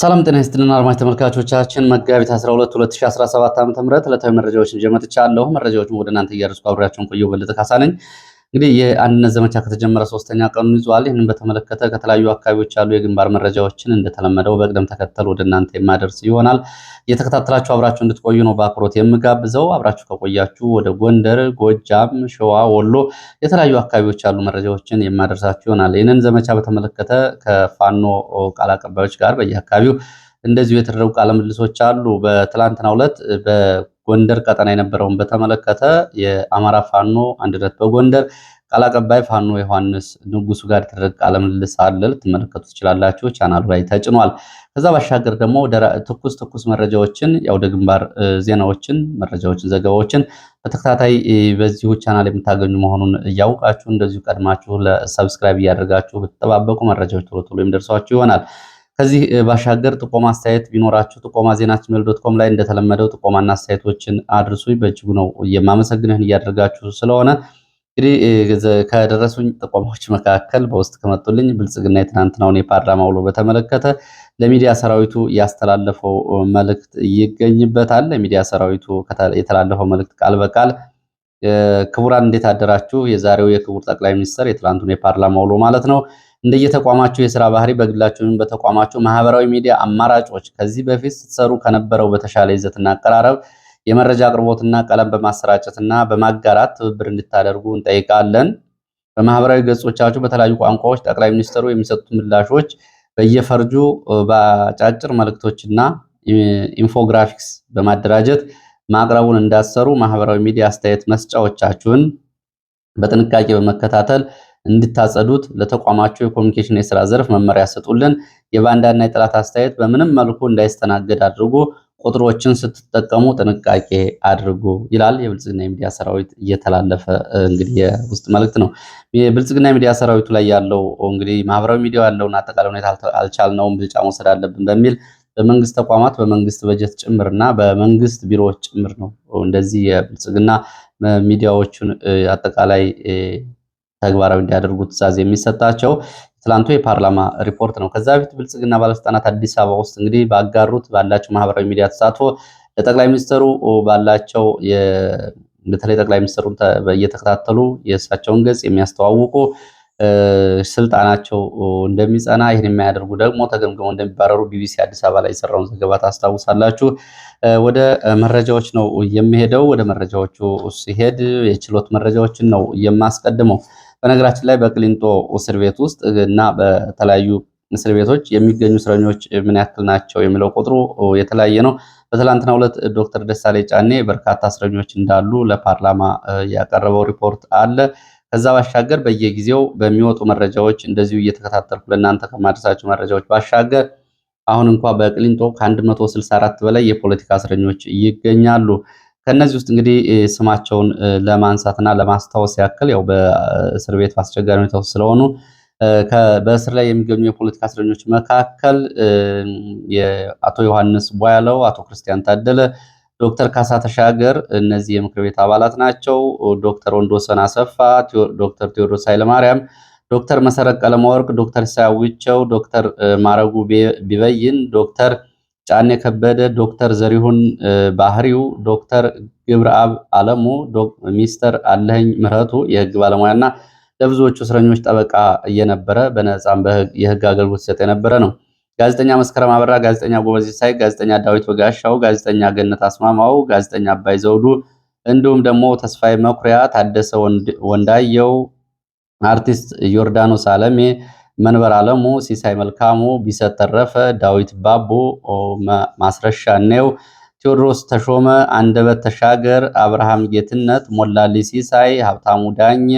ሰላም ጤና ይስጥልን አድማጭ ተመልካቾቻችን መጋቢት 12 2017 ዓ.ም ዕለታዊ መረጃዎችን ይዤ መጥቻለሁ። መረጃዎችን ወደ እናንተ እያደረስኩ አብሬያችሁን ቆየሁ። በለጠ ካሳ ነኝ። እንግዲህ የአንድነት ዘመቻ ከተጀመረ ሶስተኛ ቀኑን ይዟል። ይህንን በተመለከተ ከተለያዩ አካባቢዎች ያሉ የግንባር መረጃዎችን እንደተለመደው በቅደም ተከተል ወደ እናንተ የማደርስ ይሆናል። እየተከታተላችሁ አብራችሁ እንድትቆዩ ነው በአክብሮት የምጋብዘው። አብራችሁ ከቆያችሁ ወደ ጎንደር፣ ጎጃም፣ ሸዋ፣ ወሎ የተለያዩ አካባቢዎች ያሉ መረጃዎችን የማደርሳችሁ ይሆናል። ይህንን ዘመቻ በተመለከተ ከፋኖ ቃል አቀባዮች ጋር በየአካባቢው እንደዚሁ የተደረጉ ቃለ ምልልሶች አሉ። በትላንትናው ዕለት በጎንደር ቀጠና የነበረውን በተመለከተ የአማራ ፋኖ አንድነት በጎንደር ቃል አቀባይ ፋኖ ዮሐንስ ንጉሱ ጋር የተደረገ ቃለ ምልልስ አለ። ልትመለከቱ ትችላላችሁ። ቻናሉ ላይ ተጭኗል። ከዛ ባሻገር ደግሞ ትኩስ መረጃዎችን የአውደ ግንባር ዜናዎችን፣ መረጃዎችን፣ ዘገባዎችን በተከታታይ በዚሁ ቻናል የምታገኙ መሆኑን እያውቃችሁ እንደዚሁ ቀድማችሁ ለሰብስክራይብ እያደረጋችሁ ብትጠባበቁ መረጃዎች ቶሎ ቶሎ የሚደርሷችሁ ይሆናል። ከዚህ ባሻገር ጥቆማ አስተያየት ቢኖራችሁ ጥቆማ ዜናችን@gmail.com ላይ እንደተለመደው ጥቆማና አስተያየቶችን አድርሱኝ። በእጅጉ ነው የማመሰግንህን እያደረጋችሁ ስለሆነ እንግዲህ ከደረሱኝ ጥቆማዎች መካከል በውስጥ ከመጡልኝ ብልጽግና የትናንትናውን የፓርላማ ውሎ በተመለከተ ለሚዲያ ሰራዊቱ ያስተላለፈው መልእክት ይገኝበታል። ለሚዲያ ሰራዊቱ የተላለፈው መልእክት ቃል በቃል ክቡራን እንዴት አደራችሁ? የዛሬው የክቡር ጠቅላይ ሚኒስትር የትናንቱን የፓርላማ ውሎ ማለት ነው እንደየተቋማቸው የሥራ ባህሪ በግላቸውም በተቋማቸው ማህበራዊ ሚዲያ አማራጮች ከዚህ በፊት ስትሰሩ ከነበረው በተሻለ ይዘትና አቀራረብ የመረጃ አቅርቦትና ቀለም በማሰራጨትና በማጋራት ትብብር እንድታደርጉ እንጠይቃለን። በማህበራዊ ገጾቻችሁ በተለያዩ ቋንቋዎች ጠቅላይ ሚኒስትሩ የሚሰጡት ምላሾች በየፈርጁ በአጫጭር መልእክቶችና ኢንፎግራፊክስ በማደራጀት ማቅረቡን እንዳሰሩ ማህበራዊ ሚዲያ አስተያየት መስጫዎቻችሁን በጥንቃቄ በመከታተል እንድታጸዱት ለተቋማቸው የኮሚኒኬሽን የሥራ ዘርፍ መመሪያ ሰጡልን። የባንዳና የጠላት አስተያየት በምንም መልኩ እንዳይስተናገድ አድርጉ። ቁጥሮችን ስትጠቀሙ ጥንቃቄ አድርጉ ይላል የብልጽግና የሚዲያ ሰራዊት እየተላለፈ እንግዲህ የውስጥ መልእክት ነው። የብልጽግና የሚዲያ ሰራዊቱ ላይ ያለው እንግዲህ ማህበራዊ ሚዲያው ያለውን አጠቃላይ ሁኔታ አልቻልነውም፣ ብልጫ መውሰድ አለብን በሚል በመንግስት ተቋማት በመንግስት በጀት ጭምርና በመንግስት ቢሮዎች ጭምር ነው እንደዚህ የብልጽግና ሚዲያዎቹን አጠቃላይ ተግባራዊ እንዲያደርጉ ትዕዛዝ የሚሰጣቸው ትላንቱ የፓርላማ ሪፖርት ነው። ከዛ በፊት ብልጽግና ባለስልጣናት አዲስ አበባ ውስጥ እንግዲህ ባጋሩት ባላቸው ማህበራዊ ሚዲያ ተሳትፎ ለጠቅላይ ሚኒስትሩ ባላቸው በተለይ ጠቅላይ ሚኒስትሩን እየተከታተሉ የእሳቸውን ገጽ የሚያስተዋውቁ ስልጣናቸው እንደሚጸና ይህን የሚያደርጉ ደግሞ ተገምግመው እንደሚባረሩ ቢቢሲ አዲስ አበባ ላይ የሰራውን ዘገባ ታስታውሳላችሁ። ወደ መረጃዎች ነው የሚሄደው። ወደ መረጃዎቹ ሲሄድ የችሎት መረጃዎችን ነው የማስቀድመው። በነገራችን ላይ በቅሊንጦ እስር ቤት ውስጥ እና በተለያዩ እስር ቤቶች የሚገኙ እስረኞች ምን ያክል ናቸው የሚለው ቁጥሩ የተለያየ ነው። በትላንትናው ዕለት ዶክተር ደሳለኝ ጫኔ በርካታ እስረኞች እንዳሉ ለፓርላማ ያቀረበው ሪፖርት አለ። ከዛ ባሻገር በየጊዜው በሚወጡ መረጃዎች እንደዚሁ እየተከታተልኩ ለእናንተ ከማድረሳቸው መረጃዎች ባሻገር አሁን እንኳ በቅሊንጦ ከ164 በላይ የፖለቲካ እስረኞች ይገኛሉ። ከነዚህ ውስጥ እንግዲህ ስማቸውን ለማንሳትና ለማስታወስ ያክል ያው በእስር ቤት አስቸጋሪ ሁኔታ ውስጥ ስለሆኑ በእስር ላይ የሚገኙ የፖለቲካ እስረኞች መካከል የአቶ ዮሐንስ ቧያለው፣ አቶ ክርስቲያን ታደለ፣ ዶክተር ካሳ ተሻገር እነዚህ የምክር ቤት አባላት ናቸው። ዶክተር ወንዶሰን አሰፋ፣ ዶክተር ቴዎድሮስ ኃይለማርያም፣ ዶክተር መሰረት ቀለመወርቅ፣ ዶክተር ሳያዊቸው፣ ዶክተር ማረጉ ቢበይን፣ ዶክተር ጫኔ ከበደ፣ ዶክተር ዘሪሁን ባህሪው፣ ዶክተር ግብረአብ አለሙ፣ ሚስተር አለኸኝ ምህረቱ የህግ ባለሙያና ለብዙዎቹ እስረኞች ጠበቃ እየነበረ በነፃም የህግ አገልግሎት ሲሰጥ የነበረ ነው። ጋዜጠኛ መስከረም አበራ፣ ጋዜጠኛ ጎበዝ ሲሳይ፣ ጋዜጠኛ ዳዊት በጋሻው፣ ጋዜጠኛ ገነት አስማማው፣ ጋዜጠኛ አባይ ዘውዱ እንዲሁም ደግሞ ተስፋዬ መኩሪያ፣ ታደሰ ወንዳየው፣ አርቲስት ዮርዳኖስ አለሜ፣ መንበር አለሙ፣ ሲሳይ መልካሙ፣ ቢሰጥ ተረፈ፣ ዳዊት ባቦ፣ ማስረሻ ነው፣ ቴዎድሮስ ተሾመ፣ አንደበት ተሻገር፣ አብርሃም ጌትነት፣ ሞላሊ ሲሳይ፣ ሀብታሙ ዳኘ፣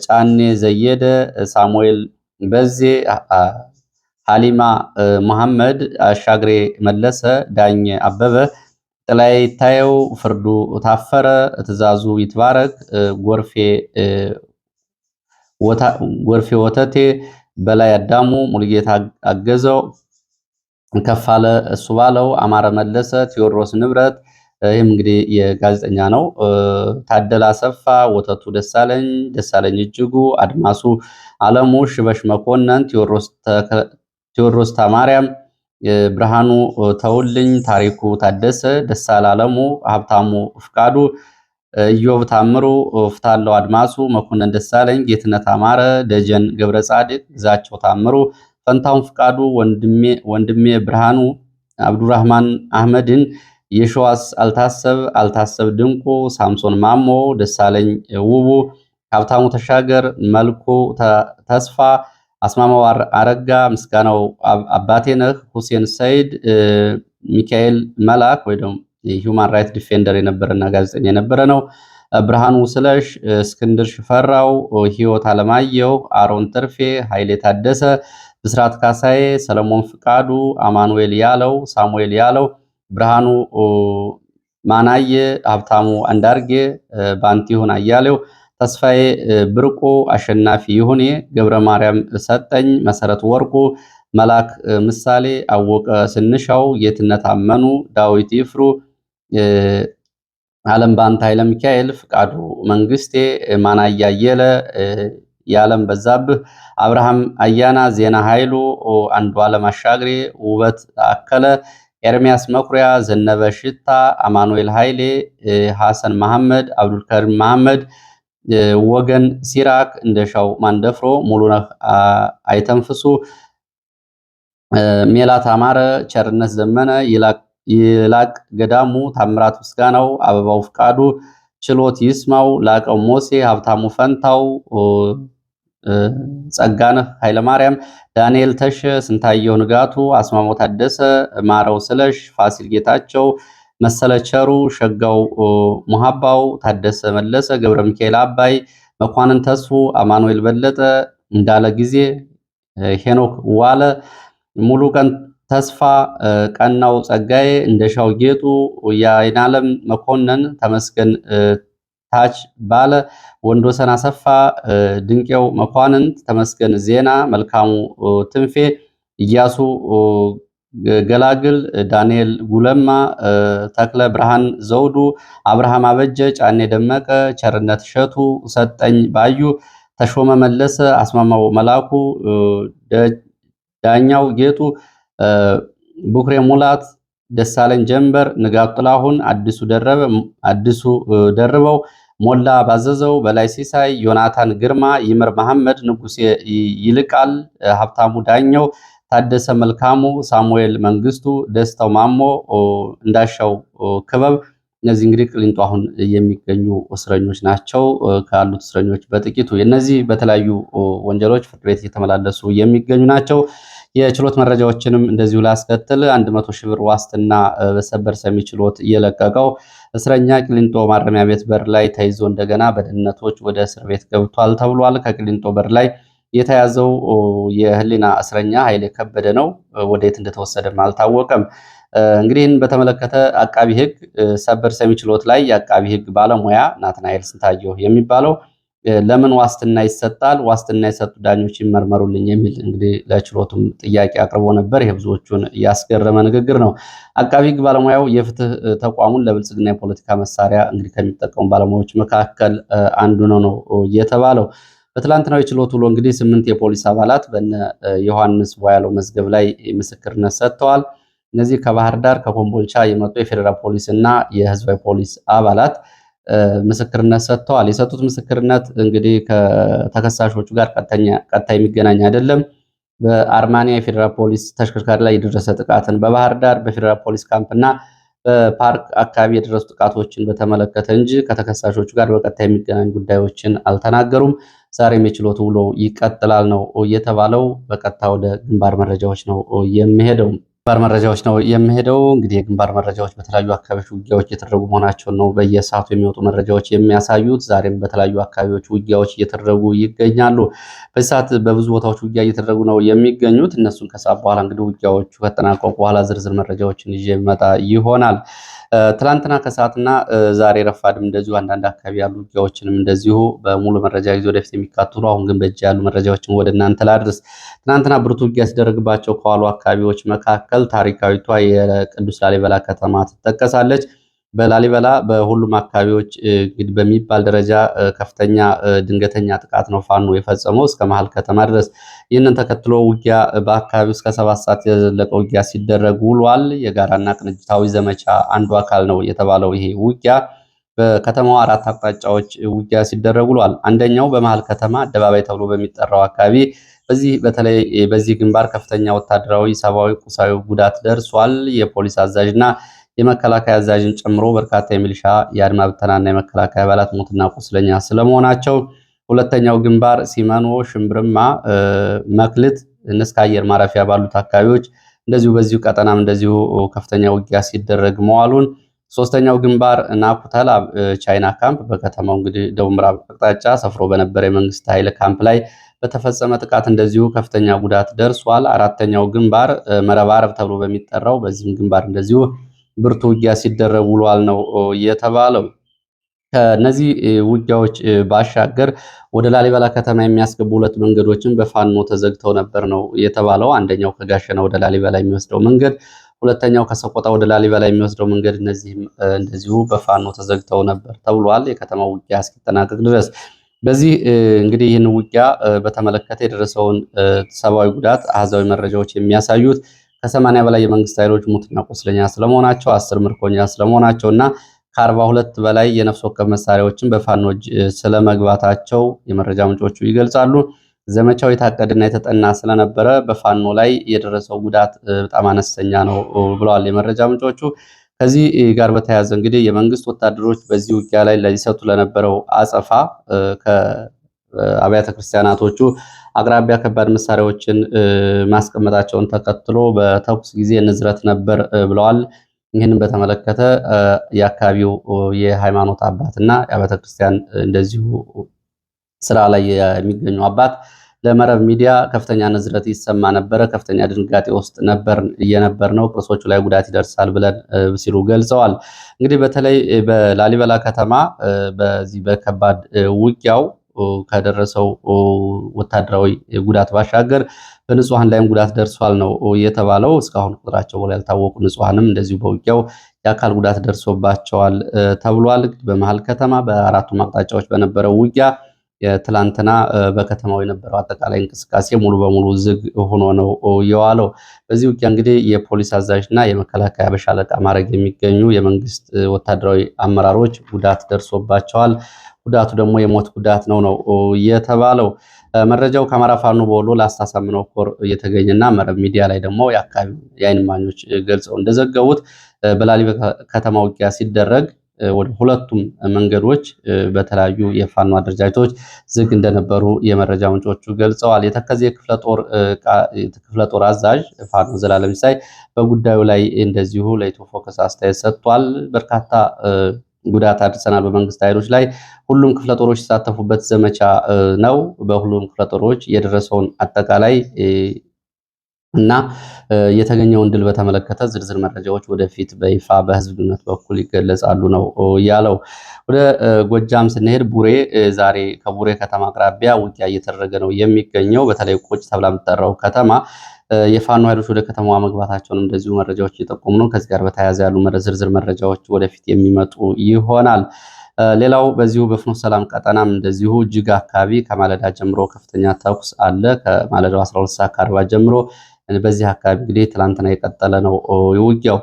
ጫኔ ዘየደ፣ ሳሙኤል በዜ፣ ሀሊማ መሐመድ፣ አሻግሬ መለሰ፣ ዳኘ አበበ፣ ጥላይ ታየው፣ ፍርዱ ታፈረ፣ ትእዛዙ ይትባረክ፣ ጎርፌ ወተቴ፣ በላይ አዳሙ፣ ሙልጌታ አገዘው፣ ከፋለ እሱ ባለው፣ አማረ መለሰ፣ ቴዎድሮስ ንብረት ይህም እንግዲህ የጋዜጠኛ ነው። ታደላ አሰፋ፣ ወተቱ ደሳለኝ እጅጉ፣ አድማሱ አለሙ፣ ሽበሽ መኮንን፣ ቴዎድሮስ ተማርያም፣ ብርሃኑ ተውልኝ፣ ታሪኩ ታደሰ፣ ደሳለ አለሙ፣ ሀብታሙ ፍቃዱ፣ ኢዮብ ታምሩ፣ ፍታለው አድማሱ፣ መኮንን ደሳለኝ፣ ጌትነት አማረ፣ ደጀን ገብረ ጻድቅ፣ ግዛቸው ታምሩ፣ ፈንታውን ፍቃዱ፣ ወንድሜ ብርሃኑ፣ አብዱራህማን አህመድን፣ የሸዋስ አልታሰብ ድንቁ፣ ሳምሶን ማሞ፣ ደሳለኝ ውቡ፣ ሀብታሙ ተሻገር፣ መልኩ ተስፋ፣ አስማማው አረጋ፣ ምስጋናው አባቴነህ፣ ሁሴን ሰይድ፣ ሚካኤል መላክ ወይ ደግሞ የሂውማን ራይት ዲፌንደር የነበረና ጋዜጠኛ የነበረ ነው። ብርሃኑ ስለሽ፣ እስክንድር ሽፈራው፣ ህይወት አለማየሁ፣ አሮን ተርፌ፣ ኃይሌ ታደሰ፣ ብስራት ካሳዬ፣ ሰለሞን ፍቃዱ፣ አማኑኤል ያለው፣ ሳሙኤል ያለው፣ ብርሃኑ ማናየ፣ ሀብታሙ አንዳርጌ፣ ባንቲሁን አያሌው፣ ተስፋዬ ብርቁ፣ አሸናፊ ይሁኔ፣ ገብረ ማርያም ሰጠኝ፣ መሰረት ወርቁ፣ መላክ ምሳሌ፣ አወቀ ስንሻው፣ ጌትነት አመኑ፣ ዳዊት ይፍሩ፣ አለም ባንታ ኃይለ ሚካኤል፣ ፍቃዱ መንግስቴ፣ ማናያ አየለ፣ የዓለም በዛብህ፣ አብርሃም አያና፣ ዜና ኃይሉ፣ አንዱ ዓለም አሻግሬ፣ ውበት አከለ፣ ኤርሚያስ መኩሪያ፣ ዘነበ ሽታ፣ አማኑኤል ኃይሌ፣ ሐሰን መሐመድ፣ አብዱልከሪም መሐመድ፣ ወገን ሲራክ፣ እንደሻው ማንደፍሮ፣ ሙሉነህ አይተንፍሱ፣ ሜላት አማረ፣ ቸርነት ዘመነ፣ ይላቅ ገዳሙ፣ ታምራት ምስጋናው፣ አበባው ፍቃዱ፣ ችሎት ይስማው፣ ላቀው ሞሴ፣ ሀብታሙ ፈንታው፣ ጸጋነህ ኃይለማርያም፣ ዳንኤል ተሸ፣ ስንታየው ንጋቱ፣ አስማማው ታደሰ፣ ማረው ስለሽ፣ ፋሲል ጌታቸው፣ መሰለ ቸሩ፣ ሸጋው ሙሃባው፣ ታደሰ መለሰ፣ ገብረ ሚካኤል አባይ፣ መኳንን ተስፉ፣ አማኑኤል በለጠ፣ እንዳለ ጊዜ፣ ሄኖክ ዋለ፣ ሙሉ ቀን ተስፋ፣ ቀናው ጸጋዬ፣ እንደሻው ጌጡ፣ የአይናለም መኮንን፣ ተመስገን ታች ባለ፣ ወንዶሰን አሰፋ፣ ድንቄው መኳንንት፣ ተመስገን ዜና፣ መልካሙ ትንፌ፣ እያሱ ገላግል፣ ዳንኤል ጉለማ፣ ተክለ ብርሃን ዘውዱ፣ አብርሃም አበጀ፣ ጫኔ ደመቀ፣ ቸርነት እሸቱ፣ ሰጠኝ ባዩ፣ ተሾመ መለሰ፣ አስማማው መላኩ፣ ዳኛው ጌጡ፣ ቡክሬ ሙላት፣ ደሳለኝ ጀንበር፣ ንጋቱ ጥላሁን፣ አዲሱ ደርበው፣ ሞላ ባዘዘው፣ በላይ ሲሳይ፣ ዮናታን ግርማ፣ ይምር መሐመድ፣ ንጉሴ ይልቃል፣ ሀብታሙ ዳኘው፣ ታደሰ መልካሙ፣ ሳሙኤል መንግስቱ፣ ደስታው ማሞ፣ እንዳሻው ክበብ። እነዚህ እንግዲህ ቅሊንጦ አሁን የሚገኙ እስረኞች ናቸው። ካሉት እስረኞች በጥቂቱ እነዚህ በተለያዩ ወንጀሎች ፍርድ ቤት እየተመላለሱ የሚገኙ ናቸው። የችሎት መረጃዎችንም እንደዚሁ ላስከትል 100 ሺህ ብር ዋስትና በሰበር ሰሚ ችሎት እየለቀቀው እስረኛ ቅሊንጦ ማረሚያ ቤት በር ላይ ተይዞ እንደገና በደህንነቶች ወደ እስር ቤት ገብቷል ተብሏል። ከቅሊንጦ በር ላይ የተያዘው የህሊና እስረኛ ኃይሌ ከበደ ነው። ወደየት እንደተወሰደም አልታወቀም። እንግዲህ ይህን በተመለከተ አቃቢ ህግ ሰበር ሰሚ ችሎት ላይ የአቃቢ ህግ ባለሙያ ናትናኤል ስንታየሁ የሚባለው ለምን ዋስትና ይሰጣል? ዋስትና የሰጡ ዳኞች ይመርመሩልኝ የሚል እንግዲህ ለችሎቱም ጥያቄ አቅርቦ ነበር። ይሄ ብዙዎቹን ያስገረመ ንግግር ነው። አቃቢ ህግ ባለሙያው የፍትህ ተቋሙን ለብልጽግና የፖለቲካ መሳሪያ እንግዲህ ከሚጠቀሙ ባለሙያዎች መካከል አንዱ ነው የተባለው። በትላንትናው የችሎት ውሎ እንግዲህ 8 የፖሊስ አባላት በነ ዮሐንስ ቧያለው መዝገብ ላይ ምስክርነት ሰጥተዋል። እነዚህ ከባህር ዳር ከኮምቦልቻ የመጡ የፌዴራል ፖሊስ እና የህዝባዊ ፖሊስ አባላት ምስክርነት ሰጥተዋል። የሰጡት ምስክርነት እንግዲህ ከተከሳሾቹ ጋር ቀጥታ የሚገናኝ አይደለም። በአርማኒያ የፌዴራል ፖሊስ ተሽከርካሪ ላይ የደረሰ ጥቃትን፣ በባህር ዳር በፌዴራል ፖሊስ ካምፕ እና በፓርክ አካባቢ የደረሱ ጥቃቶችን በተመለከተ እንጂ ከተከሳሾቹ ጋር በቀጥታ የሚገናኝ ጉዳዮችን አልተናገሩም። ዛሬም የችሎት ውሎ ይቀጥላል ነው የተባለው። በቀጥታ ወደ ግንባር መረጃዎች ነው የሚሄደው። እንግዲህ የግንባር መረጃዎች በተለያዩ አካባቢዎች ውጊያዎች እየተደረጉ መሆናቸውን ነው በየሰዓቱ የሚወጡ መረጃዎች የሚያሳዩት። ዛሬም በተለያዩ አካባቢዎች ውጊያዎች እየተደረጉ ይገኛሉ። በዚህ ሰዓት በብዙ ቦታዎች ውጊያ እየተደረጉ ነው የሚገኙት። እነሱን ከሰዓት በኋላ እንግዲህ ውጊያዎቹ ከተጠናቀቁ በኋላ ዝርዝር መረጃዎችን ይዤ የሚመጣ ይሆናል። ትላንትና ከሰዓትና ዛሬ ረፋድም እንደዚሁ አንዳንድ አካባቢ ያሉ ውጊያዎችንም እንደዚሁ በሙሉ መረጃ ይዞ ወደፊት የሚካተሉ አሁን ግን በእጅ ያሉ መረጃዎችን ወደ እናንተ ላድርስ። ትናንትና ብርቱ ውጊያ ሲደረግባቸው ከዋሉ አካባቢዎች መካከል ታሪካዊቷ የቅዱስ ላሊበላ ከተማ ትጠቀሳለች። በላሊበላ በሁሉም አካባቢዎች እንግዲህ በሚባል ደረጃ ከፍተኛ ድንገተኛ ጥቃት ነው ፋኖ የፈጸመው እስከ መሀል ከተማ ድረስ። ይህንን ተከትሎ ውጊያ በአካባቢው እስከ 7 ሰዓት የዘለቀ ውጊያ ሲደረግ ውሏል። የጋራና ቅንጅታዊ ዘመቻ አንዱ አካል ነው የተባለው ይሄ ውጊያ በከተማዋ 4 አቅጣጫዎች ውጊያ ሲደረግ ውሏል። አንደኛው በመሀል ከተማ አደባባይ ተብሎ በሚጠራው አካባቢ በተለይ በዚህ ግንባር ከፍተኛ ወታደራዊ፣ ሰብአዊ፣ ቁሳዊ ጉዳት ደርሷል። የፖሊስ አዛዥና የመከላከያ አዛዥን ጨምሮ በርካታ የሚሊሻ የአድማ ብተናና የመከላከያ አባላት ሞትና ቁስለኛ ስለመሆናቸው። ሁለተኛው ግንባር ሲመኖ፣ ሽምብርማ፣ መክልት፣ ንስካ አየር ማረፊያ ባሉት አካባቢዎች እንደዚሁ በዚሁ ቀጠናም እንደዚሁ ከፍተኛ ውጊያ ሲደረግ መዋሉን። ሶስተኛው ግንባር ናኩተላ ቻይና ካምፕ በከተማው እንግዲህ ደቡብ ምዕራብ አቅጣጫ ሰፍሮ በነበረ የመንግስት ኃይል ካምፕ ላይ በተፈጸመ ጥቃት እንደዚሁ ከፍተኛ ጉዳት ደርሷል። አራተኛው ግንባር መረባረብ ተብሎ በሚጠራው በዚህም ግንባር እንደዚሁ ብርቱ ውጊያ ሲደረግ ውሏል ነው የተባለው። ከነዚህ ውጊያዎች ባሻገር ወደ ላሊበላ ከተማ የሚያስገቡ 2 መንገዶችን በፋኖ ተዘግተው ነበር ነው የተባለው። አንደኛው ከጋሸና ወደ ላሊበላ የሚወስደው መንገድ፣ ሁለተኛው ከሰቆጣ ወደ ላሊበላ የሚወስደው መንገድ እነዚህም እንደዚሁ በፋኖ ተዘግተው ነበር ተብሏል። የከተማው ውጊያ እስኪጠናቀቅ ድረስ በዚህ እንግዲህ ይህን ውጊያ በተመለከተ የደረሰውን ሰብአዊ ጉዳት አሃዛዊ መረጃዎች የሚያሳዩት ከ80 በላይ የመንግስት ኃይሎች ሙትና ቁስለኛ ስለመሆናቸው፣ 10 ምርኮኛ ስለመሆናቸው እና ከ42 በላይ የነፍስ ወከፍ መሳሪያዎችን በፋኖ እጅ ስለመግባታቸው የመረጃ ምንጮቹ ይገልጻሉ። ዘመቻው የታቀደና የተጠና ስለነበረ በፋኖ ላይ የደረሰው ጉዳት በጣም አነስተኛ ነው ብለዋል የመረጃ ምንጮቹ። ከዚህ ጋር በተያያዘ እንግዲህ የመንግስት ወታደሮች በዚህ ውጊያ ላይ ሊሰጡ ለነበረው አጸፋ ከአብያተ ክርስቲያናቶቹ አቅራቢያ ከባድ መሳሪያዎችን ማስቀመጣቸውን ተከትሎ በተኩስ ጊዜ ንዝረት ነበር ብለዋል። ይህንን በተመለከተ የአካባቢው የሃይማኖት አባት እና የአብያተ ክርስቲያን እንደዚሁ ስራ ላይ የሚገኙ አባት ለመረብ ሚዲያ ከፍተኛ ንዝረት ይሰማ ነበረ፣ ከፍተኛ ድንጋጤ ውስጥ እየነበር ነው፣ ቅርሶቹ ላይ ጉዳት ይደርሳል ብለን ሲሉ ገልጸዋል። እንግዲህ በተለይ በላሊበላ ከተማ በዚህ በከባድ ውጊያው ከደረሰው ወታደራዊ ጉዳት ባሻገር በንጹሃን ላይም ጉዳት ደርሷል ነው የተባለው። እስካሁን ቁጥራቸው በላይ ያልታወቁ ንጹሃንም እንደዚሁ በውጊያው የአካል ጉዳት ደርሶባቸዋል ተብሏል። በመሀል ከተማ በአራቱም አቅጣጫዎች በነበረው ውጊያ ትላንትና በከተማው የነበረው አጠቃላይ እንቅስቃሴ ሙሉ በሙሉ ዝግ ሆኖ ነው የዋለው። በዚህ ውጊያ እንግዲህ የፖሊስ አዛዥና የመከላከያ በሻለቃ ማዕረግ የሚገኙ የመንግስት ወታደራዊ አመራሮች ጉዳት ደርሶባቸዋል። ጉዳቱ ደግሞ የሞት ጉዳት ነው የተባለው። መረጃው ከአማራ ፋኖ በወሎ ላስታ ሳምነው ኮር እየተገኘና መረብ ሚዲያ ላይ ደግሞ የአካባቢ የዓይን እማኞች ገልጸው እንደዘገቡት በላሊበላ ከተማ ውጊያ ሲደረግ ወደ ሁለቱም መንገዶች በተለያዩ የፋኖ አደረጃጀቶች ዝግ እንደነበሩ የመረጃ ምንጮቹ ገልጸዋል። የተከዜ ክፍለ ጦር አዛዥ ፋኖ ዘላለም ሲሳይ በጉዳዩ ላይ እንደዚሁ ለኢትዮ ፎከስ አስተያየት ሰጥቷል። በርካታ ጉዳት አድርሰናል በመንግስት ኃይሎች ላይ፣ ሁሉም ክፍለ ጦሮች የተሳተፉበት ዘመቻ ነው። በሁሉም ክፍለ ጦሮች የደረሰውን አጠቃላይ እና የተገኘውን ድል በተመለከተ ዝርዝር መረጃዎች ወደፊት በይፋ በህዝብ ግንኙነት በኩል ይገለጻሉ ነው ያለው። ወደ ጎጃም ስንሄድ ቡሬ ዛሬ ከቡሬ ከተማ አቅራቢያ ውጊያ እየተደረገ ነው የሚገኘው። በተለይ ቆጭ ተብላ የምትጠራው ከተማ የፋኖ ኃይሎች ወደ ከተማዋ መግባታቸውን እንደዚሁ መረጃዎች እየጠቆሙ ነው። ከዚህ ጋር በተያያዘ ያሉ ዝርዝር መረጃዎች ወደፊት የሚመጡ ይሆናል። ሌላው በዚሁ በፍኖተ ሰላም ቀጠናም እንደዚሁ እጅግ አካባቢ ከማለዳ ጀምሮ ከፍተኛ ተኩስ አለ። ከማለዳው 12 ሰዓት ከ40 ጀምሮ በዚህ አካባቢ እንግዲህ ትላንትና የቀጠለ ነው ውጊያው።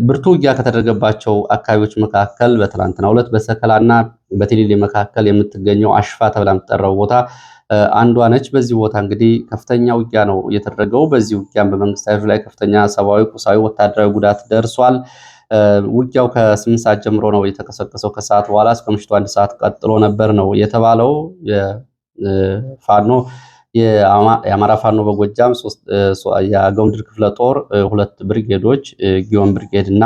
ብርቱ ውጊያ ከተደረገባቸው አካባቢዎች መካከል በትላንትናው ዕለት በሰከላና በቲሊሊ መካከል የምትገኘው አሽፋ ተብላ የምትጠራው ቦታ አንዷ ነች። በዚህ ቦታ እንግዲህ ከፍተኛ ውጊያ ነው የተደረገው። በዚህ ውጊያም በመንግስት ኃይሎች ላይ ከፍተኛ ሰብአዊ፣ ቁሳዊ፣ ወታደራዊ ጉዳት ደርሷል። ውጊያው ከ8 ሰዓት ጀምሮ ነው የተቀሰቀሰው። ከሰዓት በኋላ እስከ ምሽቱ 1 ሰዓት ቀጥሎ ነበር ነው የተባለው። ፋኖ የአማራ ፋኖ በጎጃም የአገው ምድር ክፍለ ጦር 2 ብርጌዶች ጊዮን ብርጌድ እና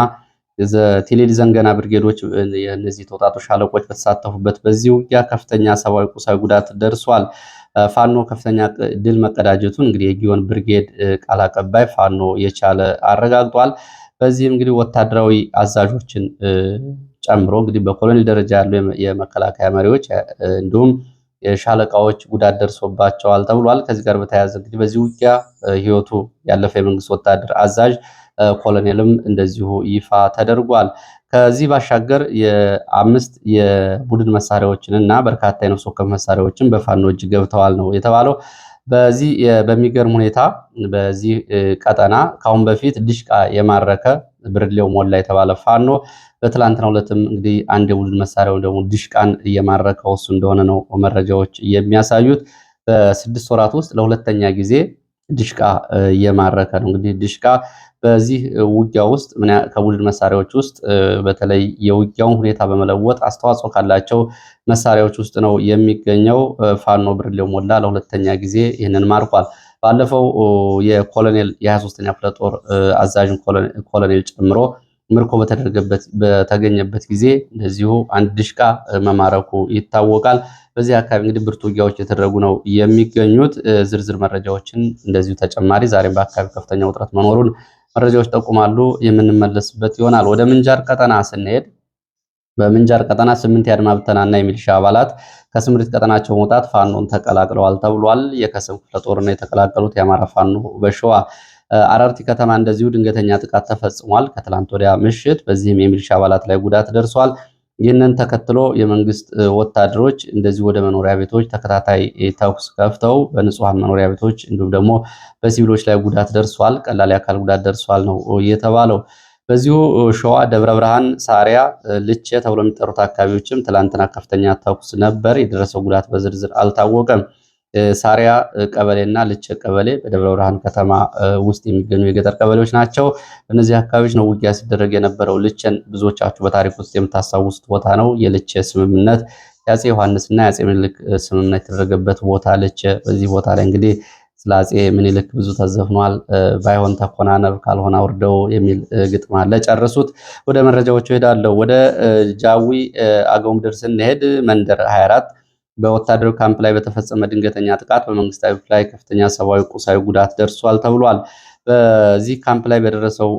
ቲሊሊ ዘንገና ብርጌዶች የነዚህ ተውጣጡ ሻለቆች በተሳተፉበት በዚህ ውጊያ ከፍተኛ ሰብአዊ፣ ቁሳዊ ጉዳት ደርሷል። ፋኖ ከፍተኛ ድል መቀዳጀቱን እንግዲህ የጊዮን ብርጌድ ቃል አቀባይ ፋኖ የቻለ አረጋግጧል። በዚህም እንግዲህ ወታደራዊ አዛዦችን ጨምሮ እንግዲህ በኮሎኔል ደረጃ ያሉ የመከላከያ መሪዎች እንዲሁም ሻለቃዎች ጉዳት ደርሶባቸዋል ተብሏል። ከዚህ ጋር በተያያዘ እንግዲህ በዚህ ውጊያ ህይወቱ ያለፈ የመንግስት ወታደር አዛዥ ኮሎኔልም እንደዚሁ ይፋ ተደርጓል። ከዚህ ባሻገር የአምስት የቡድን መሳሪያዎችን እና በርካታ የነፍስ ወከፍ መሳሪያዎችን በፋኖ እጅ ገብተዋል ነው የተባለው። በዚህ በሚገርም ሁኔታ በዚህ ቀጠና ከአሁን በፊት ድሽቃ የማረከ ብርሌው ሞላ የተባለ ፋኖ በትላንትናው ዕለትም እንግዲህ አንድ የቡድን መሳሪያው ደግሞ ድሽቃን እየማረከው እሱ እንደሆነ ነው መረጃዎች የሚያሳዩት። በ6 ወራት ውስጥ ለሁለተኛ ጊዜ ድሽቃ እየማረከ ነው። እንግዲህ ድሽቃ በዚህ ውጊያ ውስጥ ከቡድን መሳሪያዎች ውስጥ በተለይ የውጊያውን ሁኔታ በመለወጥ አስተዋጽኦ ካላቸው መሳሪያዎች ውስጥ ነው የሚገኘው። ፋኖ ብርሌው ሞላ ለሁለተኛ ጊዜ ይህንን ማርኳል። ባለፈው የኮሎኔል የ23ኛ ክፍለ ጦር አዛዥን ኮሎኔል ጨምሮ ምርኮ በተገኘበት ጊዜ እንደዚሁ አንድ ድሽቃ መማረኩ ይታወቃል። በዚህ አካባቢ እንግዲህ ብርቱ ውጊያዎች የተደረጉ ነው የሚገኙት። ዝርዝር መረጃዎችን እንደዚሁ ተጨማሪ ዛሬም በአካባቢ ከፍተኛ ውጥረት መኖሩን መረጃዎች ጠቁማሉ። የምንመለስበት ይሆናል። ወደ ምንጃር ቀጠና ስንሄድ በምንጃር ቀጠና 8 የአድማ ብተናና የሚሊሻ አባላት ከስምሪት ቀጠናቸው መውጣት ፋኖን ተቀላቅለዋል ተብሏል። የከሰም ክፍለ ጦርና የተቀላቀሉት የአማራ ፋኖ በሸዋ አረርቲ ከተማ እንደዚሁ ድንገተኛ ጥቃት ተፈጽሟል ከትላንት ወዲያ ምሽት። በዚህም የሚሊሻ አባላት ላይ ጉዳት ደርሷል። ይህንን ተከትሎ የመንግስት ወታደሮች እንደዚሁ ወደ መኖሪያ ቤቶች ተከታታይ ተኩስ ከፍተው በንጹሐን መኖሪያ ቤቶች እንዲሁም ደግሞ በሲቪሎች ላይ ጉዳት ደርሷል። ቀላል የአካል ጉዳት ደርሷል ነው የተባለው። በዚሁ ሸዋ ደብረ ብርሃን፣ ሳሪያ፣ ልቼ ተብሎ የሚጠሩት አካባቢዎችም ትላንትና ከፍተኛ ተኩስ ነበር። የደረሰው ጉዳት በዝርዝር አልታወቀም። ሳሪያ ቀበሌና ልቼ ቀበሌ በደብረ ብርሃን ከተማ ውስጥ የሚገኙ የገጠር ቀበሌዎች ናቸው። በእነዚህ አካባቢዎች ነው ውጊያ ሲደረግ የነበረው። ልቼን ብዙዎቻችሁ በታሪክ ውስጥ የምታስታውሱት ቦታ ነው። የልቼ ስምምነት የአፄ ዮሐንስና የአፄ ምኒልክ ስምምነት የተደረገበት ቦታ ልቼ። በዚህ ቦታ ላይ እንግዲህ ስለ አፄ ምኒልክ ብዙ ተዘፍኗል። ባይሆን ተኮናነብ ካልሆነ አውርደው የሚል ግጥም አለ። ጨርሱት። ወደ መረጃዎቹ ሄዳለሁ። ወደ ጃዊ አገው ምድር ስንሄድ መንደር 24 በወታደራዊ ካምፕ ላይ በተፈጸመ ድንገተኛ ጥቃት በመንግስት ኃይሎች ላይ ከፍተኛ ሰብአዊ፣ ቁሳዊ ጉዳት ደርሷል ተብሏል። በዚህ ካምፕ ላይ በደረሰው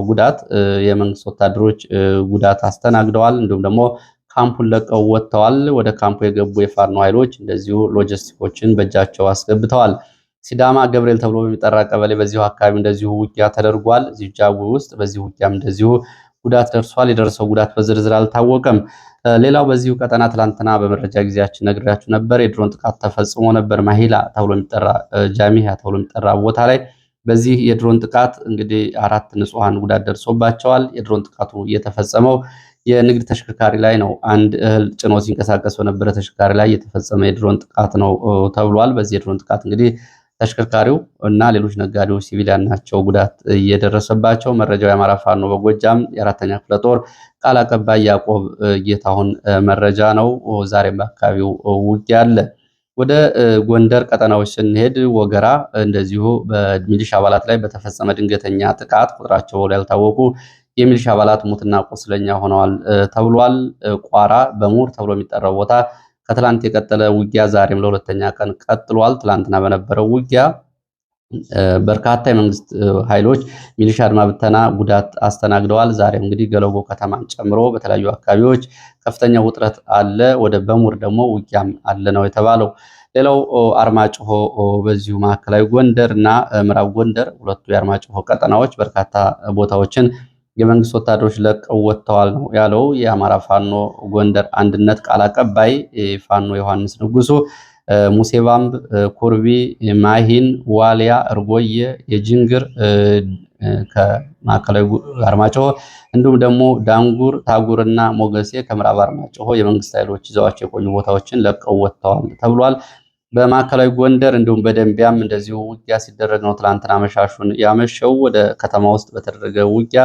ጉዳት የመንግስት ወታደሮች ጉዳት አስተናግደዋል። እንዲሁም ደግሞ ካምፑን ለቀው ወጥተዋል። ወደ ካምፑ የገቡ የፋኖ ኃይሎች እንደዚሁ ሎጂስቲኮችን በእጃቸው አስገብተዋል። ሲዳማ ገብርኤል ተብሎ በሚጠራ ቀበሌ በዚሁ አካባቢ እንደዚሁ ውጊያ ተደርጓል። እዚሁ ጃዊ ውስጥ በዚህ ውጊያም እንደዚሁ ጉዳት ደርሷል። የደረሰው ጉዳት በዝርዝር አልታወቀም። ሌላው በዚሁ ቀጠና ትላንትና በመረጃ ጊዜያችን ነግሬያችሁ ነበር። የድሮን ጥቃት ተፈጽሞ ነበር። ማሂላ ተብሎ የሚጠራ ጃሚያ ተብሎ የሚጠራ ቦታ ላይ በዚህ የድሮን ጥቃት እንግዲህ 4 ንጹሃን ጉዳት ደርሶባቸዋል። የድሮን ጥቃቱ የተፈጸመው የንግድ ተሽከርካሪ ላይ ነው። አንድ እህል ጭኖ ሲንቀሳቀስ በነበረ ተሽከርካሪ ላይ የተፈጸመ የድሮን ጥቃት ነው ተብሏል። በዚህ የድሮን ጥቃት እንግዲህ ተሽከርካሪው እና ሌሎች ነጋዴዎች ሲቪሊያን ናቸው ጉዳት እየደረሰባቸው። መረጃው የአማራ ፋኖ በጎጃም የ4ኛ ክፍለ ጦር ቃል አቀባይ ያዕቆብ ጌታሁን መረጃ ነው። ዛሬም በአካባቢው ውጊያ አለ። ወደ ጎንደር ቀጠናዎች ስንሄድ ወገራ እንደዚሁ በሚሊሻ አባላት ላይ በተፈጸመ ድንገተኛ ጥቃት ቁጥራቸው ያልታወቁ የሚሊሻ አባላት ሙትና ቁስለኛ ሆነዋል ተብሏል። ቋራ በሙር ተብሎ የሚጠራው ቦታ ከትላንት የቀጠለ ውጊያ ዛሬም ለሁለተኛ ቀን ቀጥሏል። ትላንትና በነበረው ውጊያ በርካታ የመንግስት ኃይሎች ሚሊሻ አድማ ብተና ጉዳት አስተናግደዋል። ዛሬም እንግዲህ ገለጎ ከተማን ጨምሮ በተለያዩ አካባቢዎች ከፍተኛ ውጥረት አለ። ወደ በሙር ደግሞ ውጊያም አለ ነው የተባለው። ሌላው አርማጭሆ በዚሁ ማዕከላዊ ጎንደር እና ምዕራብ ጎንደር ሁለቱ የአርማጭሆ ቀጠናዎች በርካታ ቦታዎችን የመንግስት ወታደሮች ለቀው ወጥተዋል ነው ያለው የአማራ ፋኖ ጎንደር አንድነት ቃል አቀባይ ፋኖ ዮሐንስ ንጉሱ። ሙሴባምብ፣ ኩርቢ፣ ማሂን፣ ዋሊያ፣ እርጎየ፣ የጅንግር ከማዕከላዊ አርማጭሆ እንዲሁም ደግሞ ዳንጉር፣ ታጉርና ሞገሴ ከምዕራብ አርማጭሆ የመንግስት ኃይሎች ይዘዋቸው የቆዩ ቦታዎችን ለቀው ወጥተዋል ተብሏል። በማዕከላዊ ጎንደር እንዲሁም በደንቢያም እንደዚሁ ውጊያ ሲደረግ ነው ትላንትና መሻሹን ያመሸው። ወደ ከተማ ውስጥ በተደረገ ውጊያ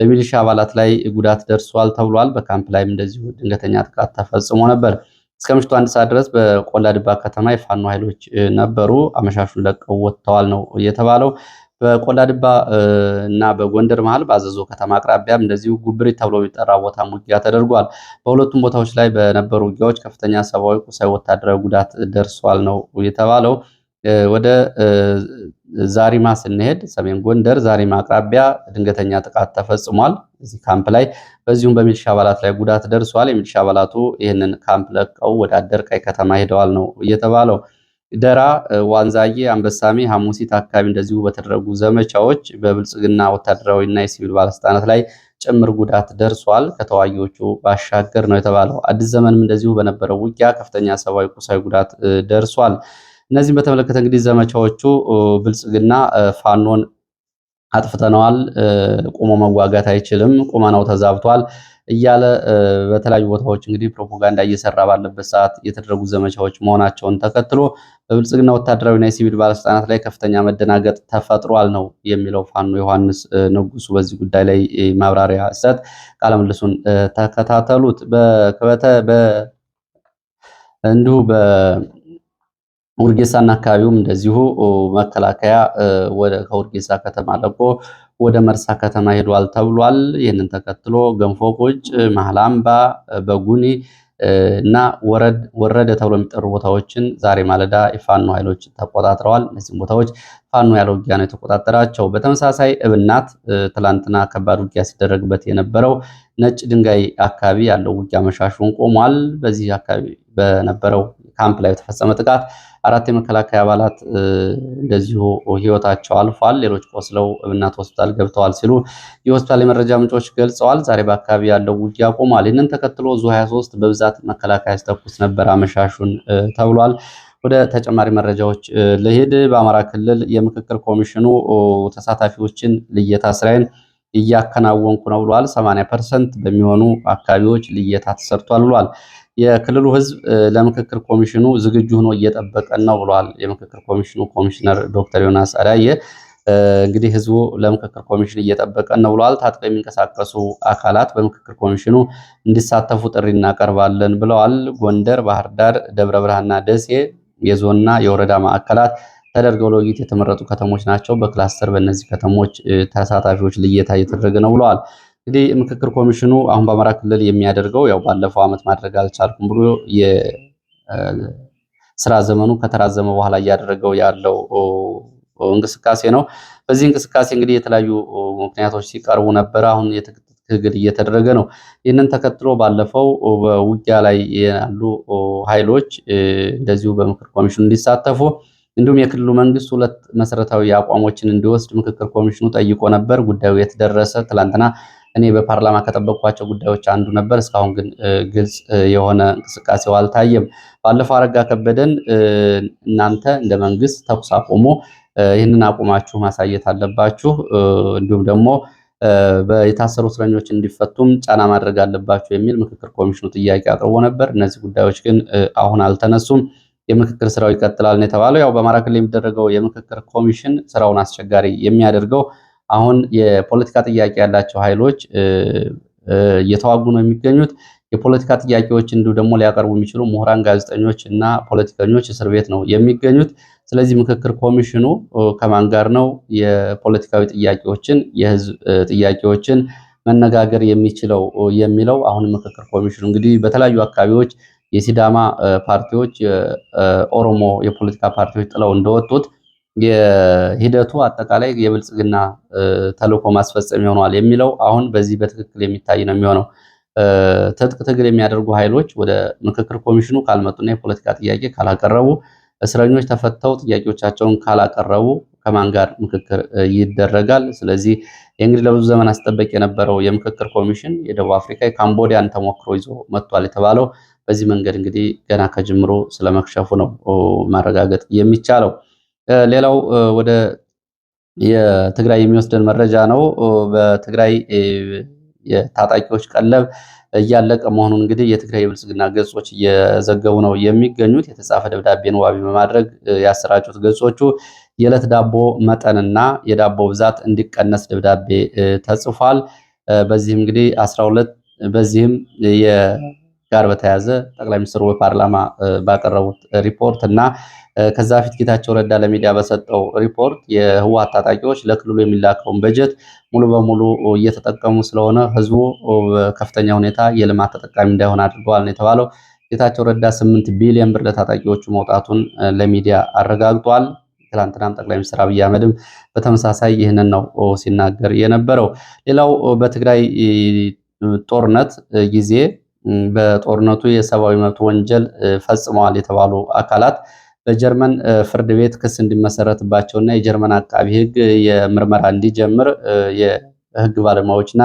በሚሊሻ አባላት ላይ ጉዳት ደርሷል ተብሏል። በካምፕ ላይም እንደዚሁ ድንገተኛ ጥቃት ተፈጽሞ ነበር። እስከ ምሽቱ 1 ሰዓት ድረስ በቆላ ድባ ከተማ የፋኖ ኃይሎች ነበሩ። አመሻሹን ለቀው ወጥተዋል ነው የተባለው። በቆላ ድባ እና በጎንደር መሃል በአዘዞ ከተማ አቅራቢያም እንደዚሁ ጉብሪት ተብሎ የሚጠራ ቦታም ውጊያ ተደርጓል። በሁለቱም ቦታዎች ላይ በነበሩ ውጊያዎች ከፍተኛ ሰብአዊ፣ ቁሳዊ፣ ወታደራዊ ጉዳት ደርሷል ነው የተባለው። ወደ ዛሪማ ስንሄድ ሰሜን ጎንደር ዛሪማ አቅራቢያ ድንገተኛ ጥቃት ተፈጽሟል እዚህ ካምፕ ላይ። በዚሁም በሚሊሻ አባላት ላይ ጉዳት ደርሷል። የሚሊሻ አባላቱ ይህንን ካምፕ ለቀው ወደ አደርቃይ ከተማ ሄደዋል ነው እየተባለው። ደራ፣ ዋንዛዬ፣ አንበሳሜ፣ ሐሙሲት አካባቢ እንደዚሁ በተደረጉ ዘመቻዎች በብልጽግና ወታደራዊና የሲቪል ባለስልጣናት ላይ ጭምር ጉዳት ደርሷል ከተዋጊዎቹ ባሻገር ነው የተባለው። አዲስ ዘመንም እንደዚሁ በነበረው ውጊያ ከፍተኛ ሰብአዊ፣ ቁሳዊ ጉዳት ደርሷል። እነዚህም በተመለከተ እንግዲህ ዘመቻዎቹ ብልጽግና ፋኖን አጥፍተነዋል፣ ቆሞ መዋጋት አይችልም፣ ቁመናው ተዛብቷል እያለ በተለያዩ ቦታዎች እንግዲህ ፕሮፓጋንዳ እየሰራ ባለበት ሰዓት የተደረጉ ዘመቻዎች መሆናቸውን ተከትሎ በብልጽግና ወታደራዊና የሲቪል ባለስልጣናት ላይ ከፍተኛ መደናገጥ ተፈጥሯል ነው የሚለው ፋኖ ዮሐንስ ንጉሱ በዚህ ጉዳይ ላይ ማብራሪያ ሰጥ ቃለምልሱን ተከታተሉት። እንዲሁ በውርጌሳና አካባቢውም እንደዚሁ መከላከያ ከውርጌሳ ከተማ ለቆ ወደ መርሳ ከተማ ሄዷል ተብሏል። ይህንን ተከትሎ ገንፎ ቁጭ፣ መሃል አምባ፣ በጉኒ እና ወረደ ተብሎ የሚጠሩ ቦታዎችን ዛሬ ማለዳ የፋኖ ኃይሎች ተቆጣጥረዋል። እነዚህም ቦታዎች ፋኖ ያለ ውጊያ ነው የተቆጣጠራቸው። በተመሳሳይ እብናት ትላንትና ከባድ ውጊያ ሲደረግበት የነበረው ነጭ ድንጋይ አካባቢ ያለው ውጊያ መሻሹን ቆሟል። በዚህ አካባቢ በነበረው ካምፕ ላይ የተፈጸመ ጥቃት 4 የመከላከያ አባላት እንደዚሁ ህይወታቸው አልፏል። ሌሎች ቆስለው እብናት ሆስፒታል ገብተዋል ሲሉ የሆስፒታል የመረጃ ምንጮች ገልጸዋል። ዛሬ በአካባቢ ያለው ውጊያ ቆሟል። ይህንን ተከትሎ ዙ 23 በብዛት መከላከያ ሲተኩስ ነበር አመሻሹን ተብሏል። ወደ ተጨማሪ መረጃዎች ልሄድ። በአማራ ክልል የምክክር ኮሚሽኑ ተሳታፊዎችን ልየታ ስራዬን እያከናወንኩ ነው ብሏል። 80% በሚሆኑ አካባቢዎች ልየታ ተሰርቷል ብሏል። የክልሉ ህዝብ ለምክክር ኮሚሽኑ ዝግጁ ሆኖ እየጠበቀን ነው ብሏል። የምክክር ኮሚሽኑ ኮሚሽነር ዶክተር ዮናስ አዳየ እንግዲህ ህዝቡ ለምክክር ኮሚሽን እየጠበቀን ነው ብለዋል። ታጥቀው የሚንቀሳቀሱ አካላት በምክክር ኮሚሽኑ እንዲሳተፉ ጥሪ እናቀርባለን ብለዋል። ጎንደር፣ ባህር ዳር፣ ደብረ ብርሃንና ደሴ የዞንና የወረዳ ማዕከላት ተደርገው ለውይይት የተመረጡ ከተሞች ናቸው። በክላስተር በእነዚህ ከተሞች ተሳታፊዎች ልየታ እየተደረገ ነው ብለዋል። እንግዲህ ምክክር ኮሚሽኑ አሁን በአማራ ክልል የሚያደርገው ያው ባለፈው ዓመት ማድረግ አልቻልኩም ብሎ የስራ ዘመኑ ከተራዘመ በኋላ እያደረገው ያለው እንቅስቃሴ ነው። በዚህ እንቅስቃሴ እንግዲህ የተለያዩ ምክንያቶች ሲቀርቡ ነበር። አሁን ትግል እየተደረገ ነው። ይህንን ተከትሎ ባለፈው በውጊያ ላይ ያሉ ኃይሎች እንደዚሁ በምክክር ኮሚሽኑ እንዲሳተፉ እንዲሁም የክልሉ መንግስት 2 መሰረታዊ አቋሞችን እንዲወስድ ምክክር ኮሚሽኑ ጠይቆ ነበር። ጉዳዩ የተደረሰ ትላንትና እኔ በፓርላማ ከጠበቅኳቸው ጉዳዮች አንዱ ነበር። እስካሁን ግን ግልጽ የሆነ እንቅስቃሴው አልታየም። ባለፈው አረጋ ከበደን እናንተ እንደ መንግስት ተኩስ አቁሙ፣ ይህንን አቁማችሁ ማሳየት አለባችሁ፣ እንዲሁም ደግሞ የታሰሩ እስረኞች እንዲፈቱም ጫና ማድረግ አለባችሁ የሚል ምክክር ኮሚሽኑ ጥያቄ አቅርቦ ነበር። እነዚህ ጉዳዮች ግን አሁን አልተነሱም። የምክክር ስራው ይቀጥላል ነው የተባለው። ያው በአማራ ክልል የሚደረገው የምክክር ኮሚሽን ስራውን አስቸጋሪ የሚያደርገው አሁን የፖለቲካ ጥያቄ ያላቸው ኃይሎች እየተዋጉ ነው የሚገኙት። የፖለቲካ ጥያቄዎች እንዲሁ ደግሞ ሊያቀርቡ የሚችሉ ምሁራን፣ ጋዜጠኞች እና ፖለቲከኞች እስር ቤት ነው የሚገኙት። ስለዚህ ምክክር ኮሚሽኑ ከማን ጋር ነው የፖለቲካዊ ጥያቄዎችን የህዝብ ጥያቄዎችን መነጋገር የሚችለው የሚለው አሁን ምክክር ኮሚሽኑ እንግዲህ በተለያዩ አካባቢዎች የሲዳማ ፓርቲዎች የኦሮሞ የፖለቲካ ፓርቲዎች ጥለው እንደወጡት የሂደቱ አጠቃላይ የብልጽግና ተልዕኮ ማስፈጸሚያ ሆኗል የሚለው አሁን በዚህ በትክክል የሚታይ ነው የሚሆነው። ትጥቅ ትግል የሚያደርጉ ኃይሎች ወደ ምክክር ኮሚሽኑ ካልመጡና የፖለቲካ ጥያቄ ካላቀረቡ፣ እስረኞች ተፈተው ጥያቄዎቻቸውን ካላቀረቡ ከማን ጋር ምክክር ይደረጋል? ስለዚህ እንግዲህ ለብዙ ዘመን አስጠበቅ የነበረው የምክክር ኮሚሽን የደቡብ አፍሪካ የካምቦዲያን ተሞክሮ ይዞ መጥቷል የተባለው በዚህ መንገድ እንግዲህ ገና ከጅምሮ ስለመክሸፉ ነው ማረጋገጥ የሚቻለው። ሌላው ወደ የትግራይ የሚወስደን መረጃ ነው። በትግራይ የታጣቂዎች ቀለብ እያለቀ መሆኑን እንግዲህ የትግራይ የብልጽግና ገጾች እየዘገቡ ነው የሚገኙት። የተጻፈ ደብዳቤን ዋቢ በማድረግ ያሰራጩት ገጾቹ የዕለት ዳቦ መጠንና የዳቦ ብዛት እንዲቀነስ ደብዳቤ ተጽፏል። በዚህም እንግዲህ 12 በዚህም ጋር በተያያዘ ጠቅላይ ሚኒስትሩ በፓርላማ ባቀረቡት ሪፖርት እና ከዛ በፊት ጌታቸው ረዳ ለሚዲያ በሰጠው ሪፖርት የህወሓት ታጣቂዎች ለክልሉ የሚላከውን በጀት ሙሉ በሙሉ እየተጠቀሙ ስለሆነ ህዝቡ በከፍተኛ ሁኔታ የልማት ተጠቃሚ እንዳይሆን አድርገዋል ነው የተባለው። ጌታቸው ረዳ 8 ቢሊዮን ብር ለታጣቂዎቹ መውጣቱን ለሚዲያ አረጋግጧል። ትላንትናም ጠቅላይ ሚኒስትር አብይ አህመድም በተመሳሳይ ይህንን ነው ሲናገር የነበረው። ሌላው በትግራይ ጦርነት ጊዜ በጦርነቱ የሰብአዊ መብት ወንጀል ፈጽመዋል የተባሉ አካላት በጀርመን ፍርድ ቤት ክስ እንዲመሰረትባቸውና የጀርመን አቃቢ ሕግ የምርመራ እንዲጀምር የሕግ ባለሙያዎችና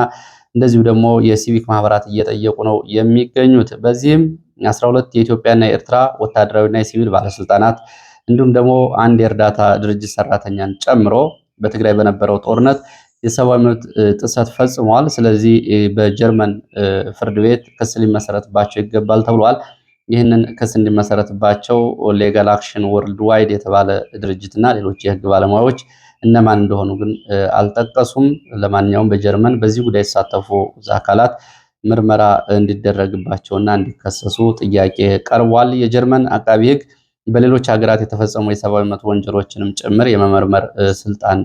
እንደዚሁ ደግሞ የሲቪክ ማህበራት እየጠየቁ ነው የሚገኙት። በዚህም 12 የኢትዮጵያና የኤርትራ ወታደራዊና የሲቪል ባለስልጣናት እንዲሁም ደግሞ አንድ የእርዳታ ድርጅት ሰራተኛን ጨምሮ በትግራይ በነበረው ጦርነት የሰብአዊ መብት ጥሰት ፈጽመዋል። ስለዚህ በጀርመን ፍርድ ቤት ክስ ሊመሰረትባቸው ይገባል ተብሏል። ይህንን ክስ እንዲመሰረትባቸው ሌጋል አክሽን ወርልድ ዋይድ የተባለ ድርጅትና ሌሎች የህግ ባለሙያዎች እነማን እንደሆኑ ግን አልጠቀሱም። ለማንኛውም በጀርመን በዚህ ጉዳይ የተሳተፉ አካላት ምርመራ እንዲደረግባቸውና እንዲከሰሱ ጥያቄ ቀርቧል። የጀርመን አቃቢ ህግ በሌሎች ሀገራት የተፈጸሙ የሰብአዊ መብት ወንጀሎችንም ጭምር የመመርመር ስልጣን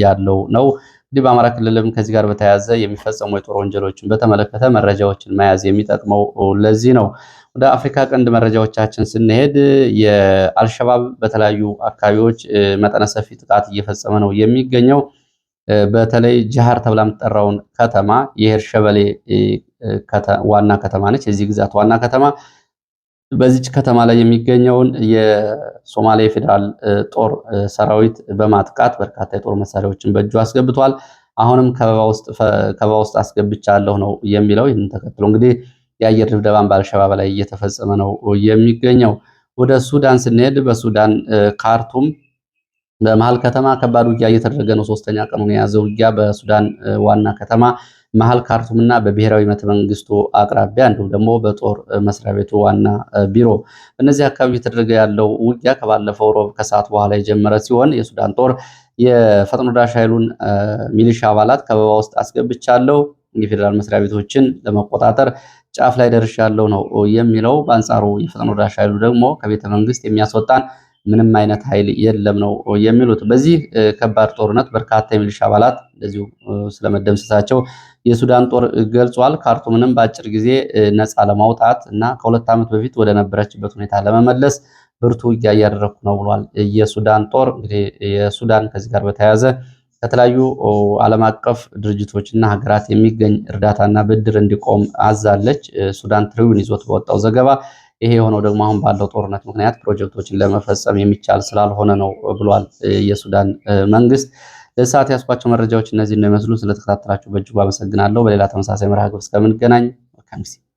ያለው ነው። እንግዲህ በአማራ ክልልም ከዚህ ጋር በተያያዘ የሚፈጸሙ የጦር ወንጀሎችን በተመለከተ መረጃዎችን መያዝ የሚጠቅመው ለዚህ ነው። ወደ አፍሪካ ቀንድ መረጃዎቻችን ስንሄድ የአልሸባብ በተለያዩ አካባቢዎች መጠነ ሰፊ ጥቃት እየፈጸመ ነው የሚገኘው። በተለይ ጃሃር ተብላ የምትጠራውን ከተማ የሄር ሸበሌ ዋና ከተማ ነች፣ የዚህ ግዛት ዋና ከተማ። በዚች ከተማ ላይ የሚገኘውን የሶማሌ ፌዴራል ጦር ሰራዊት በማጥቃት በርካታ የጦር መሳሪያዎችን በእጁ አስገብቷል። አሁንም ከበባ ውስጥ አስገብቻለሁ ነው የሚለው። ይህንን ተከትሎ እንግዲህ የአየር ድብደባን በአልሸባብ ላይ እየተፈጸመ ነው የሚገኘው። ወደ ሱዳን ስንሄድ በሱዳን ካርቱም በመሀል ከተማ ከባድ ውጊያ እየተደረገ ነው። ሶስተኛ ቀኑን የያዘ ውጊያ በሱዳን ዋና ከተማ መሀል ካርቱም እና በብሔራዊ ቤተ መንግስቱ አቅራቢያ እንዲሁም ደግሞ በጦር መስሪያ ቤቱ ዋና ቢሮ በእነዚህ አካባቢ እየተደረገ ያለው ውጊያ ከባለፈው ሮብ ከሰዓት በኋላ የጀመረ ሲሆን የሱዳን ጦር የፈጥኖ ደራሽ ኃይሉን ሚሊሻ አባላት ከበባ ውስጥ አስገብቻለሁ፣ የፌዴራል መስሪያ ቤቶችን ለመቆጣጠር ጫፍ ላይ ደርሻለሁ ነው የሚለው። በአንጻሩ የፈጥኖ ደራሽ ኃይሉ ደግሞ ከቤተ መንግስት የሚያስወጣን ምንም አይነት ኃይል የለም ነው የሚሉት። በዚህ ከባድ ጦርነት በርካታ የሚሊሻ አባላት እንደዚሁ ስለመደምሰሳቸው የሱዳን ጦር ገልጿል። ካርቱምንም በአጭር ጊዜ ነፃ ለማውጣት እና ከ2 ዓመት በፊት ወደ ነበረችበት ሁኔታ ለመመለስ ብርቱ ውጊያ እያደረኩ ነው ብሏል የሱዳን ጦር። እንግዲህ የሱዳን ከዚህ ጋር በተያያዘ ከተለያዩ ዓለም አቀፍ ድርጅቶችና ሀገራት የሚገኝ እርዳታና ብድር እንዲቆም አዛለች። ሱዳን ትሪቡን ይዞት በወጣው ዘገባ ይሄ የሆነው ደግሞ አሁን ባለው ጦርነት ምክንያት ፕሮጀክቶችን ለመፈጸም የሚቻል ስላልሆነ ነው ብሏል የሱዳን መንግስት። ለሰዓት ያስኳቸው መረጃዎች እነዚህ ነው የሚመስሉ። ስለተከታተላችሁ በእጅጉ አመሰግናለሁ። በሌላ ተመሳሳይ መርሃ ግብር እስከምንገናኝ መልካም ጊዜ